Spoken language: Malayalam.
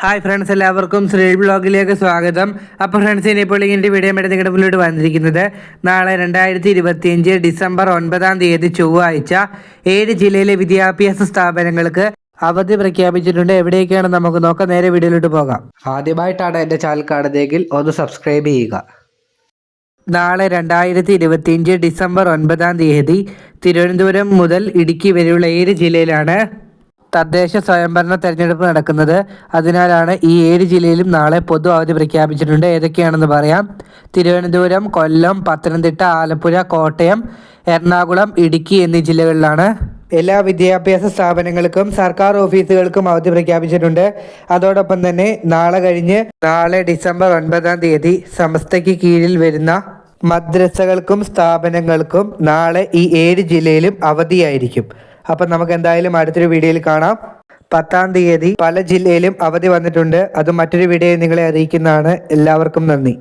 ഹായ് ഫ്രണ്ട്സ്, എല്ലാവർക്കും ശ്രീ ബ്ലോഗിലേക്ക് സ്വാഗതം. അപ്പോൾ ഫ്രണ്ട്സ്, ഇനിയിപ്പോൾ ഇതിൻ്റെ വീഡിയോ ആയിട്ട് നിങ്ങളുടെ മുന്നിലോട്ട് വന്നിരിക്കുന്നത് നാളെ 2025 ഡിസംബർ 9 ചൊവ്വാഴ്ച 7 ജില്ലയിലെ വിദ്യാഭ്യാസ സ്ഥാപനങ്ങൾക്ക് അവധി പ്രഖ്യാപിച്ചിട്ടുണ്ട്. എവിടേക്കാണ് നമുക്ക് നോക്കാം. നേരെ വീഡിയോയിലോട്ട് പോകാം. ആദ്യമായിട്ടാണ് എൻ്റെ ചാനൽ കാണുന്നതെങ്കിൽ ഒന്ന് സബ്സ്ക്രൈബ് ചെയ്യുക. നാളെ 2025 ഡിസംബർ 9 തിരുവനന്തപുരം മുതൽ ഇടുക്കി വരെയുള്ള 7 ജില്ലയിലാണ് തദ്ദേശ സ്വയംഭരണ തെരഞ്ഞെടുപ്പ് നടക്കുന്നത്. അതിനാലാണ് ഈ 7 ജില്ലയിലും നാളെ പൊതു അവധി പ്രഖ്യാപിച്ചിട്ടുണ്ട്. ഏതൊക്കെയാണെന്ന് പറയാം. തിരുവനന്തപുരം, കൊല്ലം, പത്തനംതിട്ട, ആലപ്പുഴ, കോട്ടയം, എറണാകുളം, ഇടുക്കി എന്നീ ജില്ലകളിലാണ് എല്ലാ വിദ്യാഭ്യാസ സ്ഥാപനങ്ങൾക്കും സർക്കാർ ഓഫീസുകൾക്കും അവധി പ്രഖ്യാപിച്ചിട്ടുണ്ട്. അതോടൊപ്പം തന്നെ നാളെ ഡിസംബർ 9 സമസ്തയ്ക്ക് കീഴിൽ വരുന്ന മദ്രസകൾക്കും സ്ഥാപനങ്ങൾക്കും നാളെ ഈ 7 ജില്ലയിലും അവധിയായിരിക്കും. അപ്പം നമുക്ക് എന്തായാലും അടുത്തൊരു വീഡിയോയിൽ കാണാം. 10 പല ജില്ലയിലും അവധി വന്നിട്ടുണ്ട്. അത് മറ്റൊരു വീഡിയോയിൽ നിങ്ങളെ അറിയിക്കുന്നതാണ്. എല്ലാവർക്കും നന്ദി.